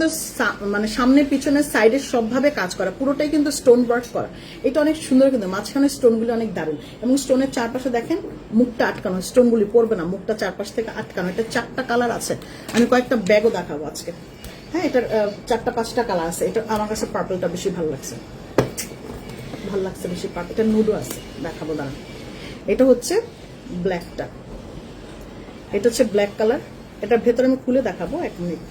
কিন্তু মানে সামনে পিছনে সাইডে সবভাবে কাজ করা, পুরোটাই কিন্তু স্টোন ওয়ার্ক করা। এটা অনেক সুন্দর, কিন্তু মাঝখানে স্টোনগুলি অনেক দারুণ, এবং স্টোনের চারপাশে দেখেন মুখটা আটকানো, স্টোনগুলি পড়বে না, মুখটা চারপাশ থেকে আটকানো। এটা 4টা কালার আছে, আমি কয়েকটা ব্যাগও দেখাবো আজকে। হ্যাঁ, এটার 4টা 5টা কালার আছে। এটা আমার কাছে পার্পলটা বেশি ভালো লাগছে, বেশি পার্পল। এটা নুডও আছে, দেখাবো দাঁড়ান। এটা হচ্ছে ব্ল্যাকটা, এটা হচ্ছে ব্ল্যাক কালার। এটার ভেতরে আমি খুলে দেখাবো, 1 মিনিট।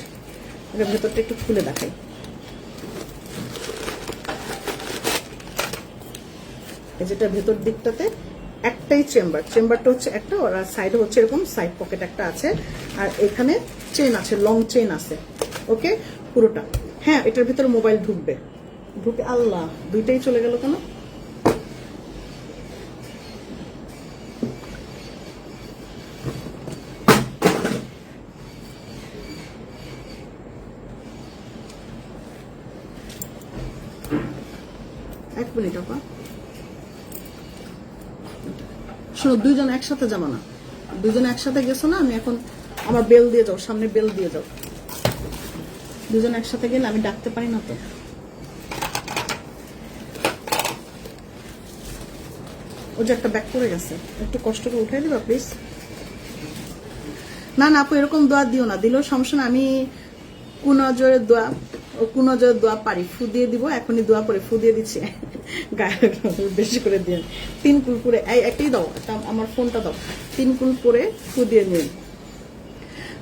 এটার ভেতরটা একটু খুলে দেখাই। এই যেটা ভেতর দিকটাতে একটাই চেম্বারটা হচ্ছে একটা, আর সাইডে হচ্ছে এরকম সাইড পকেট একটা আছে, আর এখানে চেন আছে, লং চেন আছে। ওকে, পুরোটা। হ্যাঁ, এটার ভিতরে মোবাইল ঢুকবে। আল্লাহ, দুইটাই চলে গেল কেন? এক মিনিট আপা, শোনো, দুইজন একসাথে যাবো না, দুইজন একসাথে গেছো না। আমি এখন আমার বেল দিয়ে যাও, সামনে বেল দিয়ে যাও। দুজন একসাথে গেলে আমি ডাকতে পারি না তো। ও যে একটা ব্যাগ করে গেছে, একটু কষ্ট করে উঠাই দিবা প্লিজ। না না আপু, এরকম দোয়া দিও না, দিলেও সমস্যা না। আমি কুনজরের দোয়া পারি, ফু দিয়ে দিব। এখনই দোয়া করে ফু দিয়ে দিচ্ছি, গায়ে বেশি করে দিয়ে। 3 কুল পরে, একটাই দাও, আমার ফোনটা দাও। 3 কুল পরে ফু দিয়ে নিন।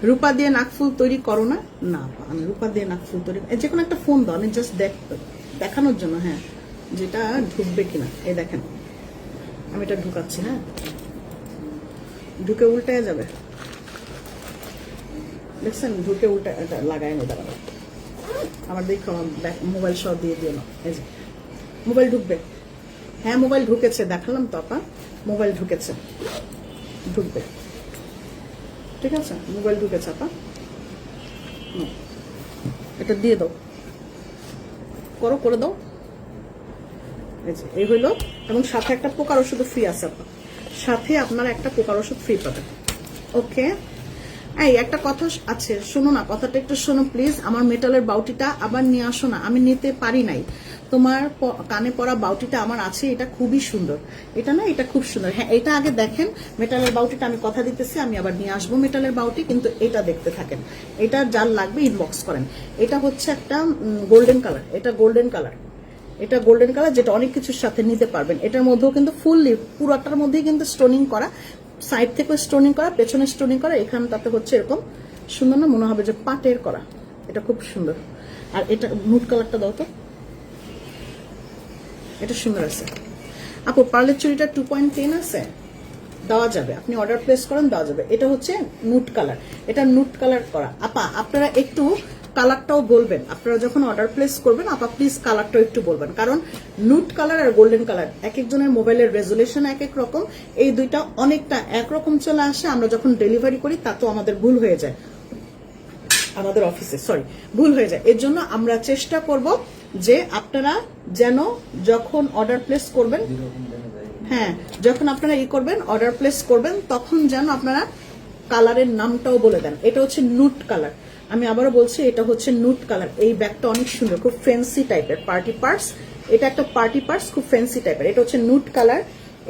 রূপা দিয়ে নাকফুল তৈরি করো না? না, আমি রূপা দিয়ে নাকফুল তৈরি, যে কোনো একটা ফোন দাও, আমি জাস্ট দেখানোর জন্য। হ্যাঁ, যেটা ঢুকবে কিনা। এই দেখেন, আমি এটা ঢুকাচ্ছি। হ্যাঁ, ঢুকে উল্টে যাবে, দেখছেন? ঢুকে উল্টে লাগাই নি, দাঁড়ানো। আমার দেখো, আমার মোবাইল সহ দিয়ে দিও না। এই যে মোবাইল ঢুকবে। হ্যাঁ, মোবাইল ঢুকেছে, দেখালাম তো আপা, মোবাইল ঢুকেছে, ঢুকবে। ঠিক আছে, মোবাইল ঢুকেছে আপা। এটা দিয়ে দাও, করে দাও। এই হইলো, এবং সাথে একটা পোকার ওষুধ ফ্রি আছে আপা, সাথে আপনারা একটা পোকার ওষুধ ফ্রি পাবেন। ওকে, এই একটা কথা আছে, শোনো না, কথাটা একটু শোনো প্লিজ। আমার মেটালের বাউটিটা আবার নিয়ে আসো না, আমি নিতে পারি নাই। তোমার কানে পড়া বাউটিটা আমার আছে, এটা খুবই সুন্দর। এটা না, এটা খুব সুন্দর। হ্যাঁ, এটা আগে দেখেন মেটালের বাউটিটা, আমি কথা দিতেছি আমি আবার নিয়ে আসবো মেটালের বাউটি, কিন্তু এটা দেখতে থাকেন। এটা যার লাগবে ইনবক্স করেন। এটা হচ্ছে একটা গোল্ডেন কালার, এটা গোল্ডেন কালার, এটা গোল্ডেন কালার, যেটা অনেক কিছুর সাথে নিতে পারবেন। এটার মধ্যেও কিন্তু ফুললি পুরোটার মধ্যেই কিন্তু স্টোনিং করা, সাইড থেকে স্টোনিং করা, পেছনে স্টোনিং করা, এখানটাতে হচ্ছে এরকম সুন্দর না, মনে হবে যে পাটের করা। এটা খুব সুন্দর। আর এটা নুট কালারটা দাও তো, এটা সুন্দর আছে আপু। পার্লের চুড়িটা 2.10 আছে, দেওয়া যাবে, আপনি অর্ডার প্লেস করেন, দেওয়া যাবে। এটা হচ্ছে নুট কালার, এটা নুট কালার করা। আপা আপনারা একটু কালারটাও বলবেন, আপনারা যখন অর্ডার প্লেস করবেন আপা প্লিজ কালারটাও একটু বলবেন, কারণ নুট কালার আর গোল্ডেন কালার এক একজনের মোবাইলের রেজুলেশন এক এক রকম। এই দুইটা অনেকটা একরকম চলে আসে, আমরা যখন ডেলিভারি করি তাতেও আমাদের ভুল হয়ে যায়, আমাদের অফিসে ভুল হয়ে যায়। এর জন্য আমরা চেষ্টা করব যে আপনারা যেন যখন অর্ডার প্লেস করবেন, হ্যাঁ, যখন আপনারা করবেন অর্ডার প্লেস করবেন, তখন যেন আপনারা কালারের নামটাও বলে দেন। এটা হচ্ছে নুট কালার, আমি আবারও বলছি, এটা হচ্ছে নুট কালার। এই ব্যাগটা অনেক সুন্দর, খুব ফ্যান্সি টাইপের পার্টি পার্স। এটা একটা পার্টি পার্স, খুব ফ্যান্সি টাইপের। এটা হচ্ছে নুট কালার,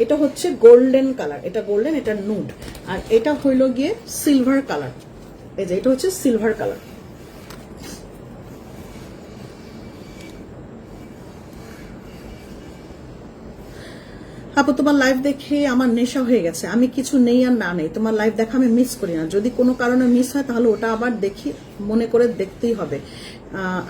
এটা হচ্ছে গোল্ডেন কালার, এটা গোল্ডেন, এটা নুড, আর এটা হইল গিয়ে সিলভার কালার। এই যে এটা হচ্ছে সিলভার কালার। আপু তোমার লাইভ দেখে আমার নেশা হয়ে গেছে, আমি কিছু নেই আর না নেই, তোমার লাইভ দেখা আমি মিস করি না। যদি কোনো কারণে মিস হয় তাহলে ওটা আবার দেখি, মনে করে দেখতেই হবে।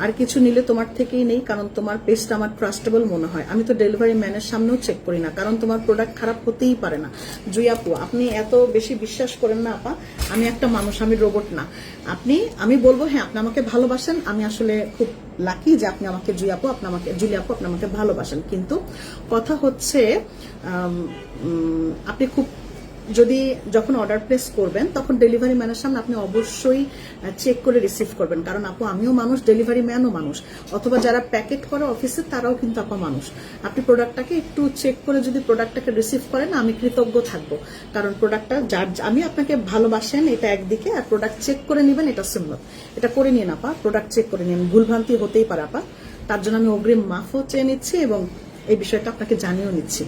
আর কিছু নিলে তোমার থেকেই নেই, কারণ তোমার পেজটা আমার ট্রাস্টেবল মনে হয়। আমি তো ডেলিভারি ম্যানের সামনেও চেক করি না, কারণ তোমার প্রোডাক্ট খারাপ হতেই পারে না। জুই আপু আপনি এত বেশি বিশ্বাস করেন না আপা, আমি একটা মানুষ, আমি রোবট না। আমি বলবো হ্যাঁ আপনি আমাকে ভালোবাসেন, আমি আসলে খুব লাকি যে আপনি আমাকে জুই আপু, আপনি আমাকে ভালোবাসেন। কিন্তু কথা হচ্ছে আপনি খুব যদি যখন অর্ডার প্লেস করবেন তখন ডেলিভারি ম্যানের সামনে আপনি অবশ্যই চেক করে রিসিভ করবেন, কারণ আপু আমিও মানুষ, ডেলিভারি ম্যানও মানুষ, অথবা যারা প্যাকেট করে অফিসে তারাও কিন্তু আপা মানুষ। আপনি প্রোডাক্টটাকে একটু চেক করে যদি প্রোডাক্টটাকে রিসিভ করেন আমি কৃতজ্ঞ থাকবো, কারণ প্রোডাক্টটা যার আমি আপনাকে ভালোবাসেন এটা একদিকে, আর প্রোডাক্ট চেক করে নেবেন এটা সুন্নত। এটা করে নিন আপা, প্রোডাক্ট চেক করে নিন, ভুলভ্রান্তি হতেই পারে আপা, তার জন্য আমি অগ্রিম মাফও চেয়ে নিচ্ছি এবং এই বিষয়টা আপনাকে জানিয়েও নিচ্ছি।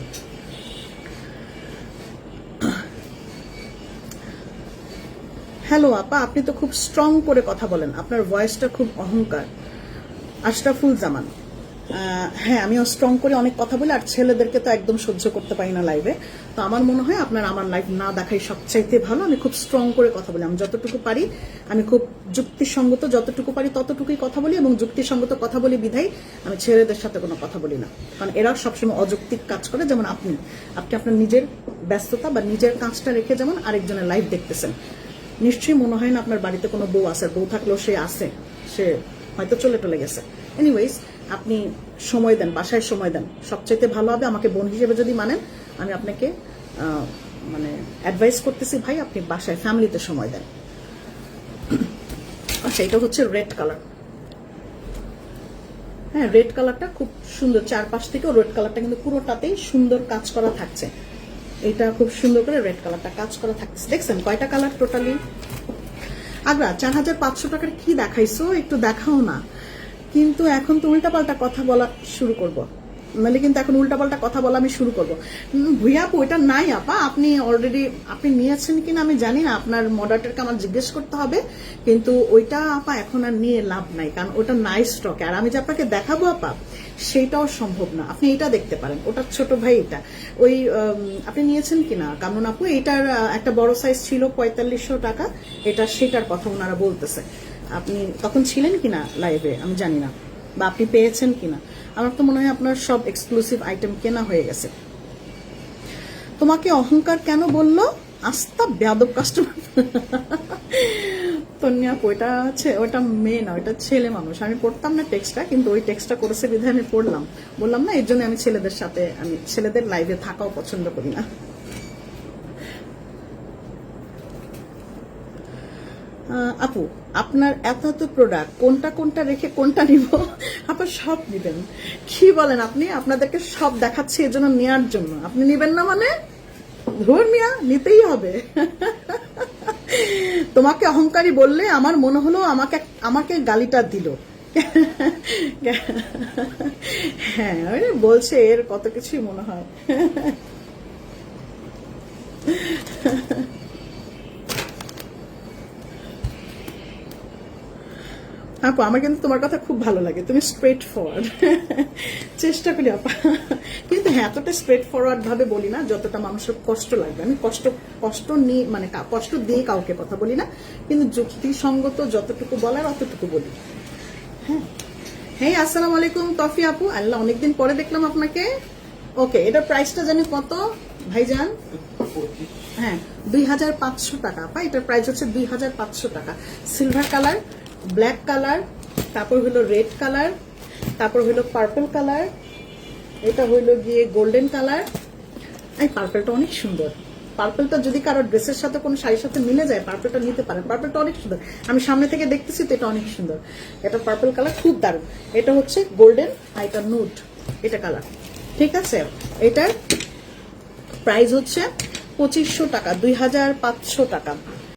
হ্যালো আপা, আপনি তো খুব স্ট্রং করে কথা বলেন, আপনার ভয়েসটা খুব অহংকার। আশরাফুল জামান, হ্যাঁ আমিও স্ট্রং করে অনেক কথা বলি, আর ছেলেদেরকে তো একদম সহ্য করতে পারি না লাইভে। তো আমার মনে হয় আপনার আমার লাইভ না দেখাই সবচাইতে ভালো। আমি খুব স্ট্রং করে কথা বলি, আমি যতটুকু পারি আমি খুব যুক্তিসঙ্গত যতটুকু পারি ততটুকুই কথা বলি, এবং যুক্তিসঙ্গত কথা বলি বিধায় আমি ছেলেদের সাথে কোনো কথা বলি না, কারণ এরা সবসময় অযৌক্তিক কাজ করে। যেমন আপনি আপনার নিজের ব্যস্ততা বা নিজের কাজটা রেখে যেমন আরেকজনের লাইভ দেখতেছেন, নিশ্চয়ই মনে হয় না আপনার বাড়িতে কোনো বউ আছে, বউ থাকলেও সে আছে, সে হয়তো চলে গেছে। এনিওয়েজ, আপনি সময় দেন, বাসায় সময় দেন, সবচাইতে ভালো হবে। আমাকে বোন হিসেবে যদি মানেন, আমি আপনাকে মানে অ্যাডভাইস করতেছি ভাই, আপনি বাসায় ফ্যামিলিতে সময় দেন। আচ্ছা, এটা হচ্ছে রেড কালার। হ্যাঁ, রেড কালারটা খুব সুন্দর, চারপাশ থেকেও রেড কালারটা কিন্তু পুরোটাতেই সুন্দর কাজ করা থাকছে। এটা খুব সুন্দর করে রেড কালারটা কাজ করা থাকছে। দেখছেন কয়টা কালার টোটালি? আগ্রা 4500 টাকার কি দেখাইছো, একটু দেখাও না। কিন্তু এখন তো উল্টাপাল্টা কথা বলা শুরু করব, নাহলে কিন্তু এখন উল্টাপাল্টা কথা বলা আমি শুরু করবো। ভুইয়া আপু ওইটা নাই আপা, আপনি অলরেডি আপনি নিয়েছেন কিনা আমি জানি না, আপনার মডারেটরকে আমার জিজ্ঞেস করতে হবে। কিন্তু ওইটা আপা এখন আর নিয়ে লাভ নাই, কারণ ওটা নাই স্টকে। আর আমি যে আপনাকে দেখাবো আপা সেইটাও সম্ভব না। আপনি এটা দেখতে পারেন, ওটা ছোট ভাই, এটা ওই আপনি নিয়েছেন কিনা কামরুন আপু, এটার একটা বড় সাইজ ছিল 4500 টাকা, এটা সেটার কথা ওনারা বলতেছে। আপনি তখন ছিলেন কিনা লাইভে আমি জানি না, বা আপনি পেয়েছেন কিনা। আমার তো মনে হয় আপনার সব এক্সক্লুসিভ আইটেম কেনা হয়ে গেছে। তোমাকে অহংকার কেন বললো? আস্তা বেয়াদব কাস্টমার। তন্নি আপু, ওইটা হচ্ছে, ওইটা মেয়ে না, ওইটা ছেলে মানুষ। আমি পড়তাম না টেক্সটটা, কিন্তু ওই টেক্সটটা করেছে বিধায় আমি পড়লাম, বললাম না, এর জন্য আমি ছেলেদের সাথে, আমি ছেলেদের লাইভে থাকাও পছন্দ করি না। আপু, আপনার এত প্রোডাক্ট, কোনটা রেখে কোনটা নিব? আপা সব নিবেন, কি বলেন আপনি? আপনাদেরকে সব দেখাচ্ছি এর জন্য, নেয়ার জন্য। আপনি নিবেন না মানে ধর্মিয়া নিতেই হবে। তোমাকে অহংকারী বললে আমার মনে হলো আমাকে গালিটা দিল। হ্যাঁ, বলছে এর কত কিছুই মনে হয়। আপু, আমার কিন্তু তোমার কথা খুব ভালো লাগে, তুমি স্ট্রেট ফরওয়ার্ড। চেষ্টা করি আপা, কিন্তু হ্যাঁ এতটা স্ট্রেট ফরওয়ার্ড ভাবে বলি না যতটা মানুষের কষ্ট লাগবে। আমি কষ্ট নিয়ে, মানে কষ্ট দিয়ে কাউকে কথা বলি না, কিন্তু যুক্তিসঙ্গত যতটুকু বলার অতটুকু বলি। হ্যাঁ হ্যাঁ, আসসালামু আলাইকুম তফি আপু, আল্লাহ অনেকদিন পরে দেখলাম আপনাকে। ওকে, এটার প্রাইসটা জানি কত ভাইজান? হ্যাঁ, 2500 টাকা আপা, এটার প্রাইস হচ্ছে 2500 টাকা। সিলভার কালার, ব্ল্যাক কালার, তারপর হলো রেড কালার, তারপর হলো পার্পল কালার, এটা হইলো গিয়ে গোল্ডেন কালার। এই পার্পলটা অনেক সুন্দর। পার্পলটা যদি কারো ড্রেসের সাথে কোনো শাড়ির সাথে মিলে যায়, পার্পলটা নিতে পারেন। পার্পলটা অনেক সুন্দর, আমি সামনে থেকে দেখতেছি তো, এটা অনেক সুন্দর। এটা পার্পল কালার খুব দারুণ। এটা হচ্ছে গোল্ডেন, আর এটা নুড, এটা কালার। ঠিক আছে, এটার প্রাইস হচ্ছে 2500 টাকা, 2500 টাকা।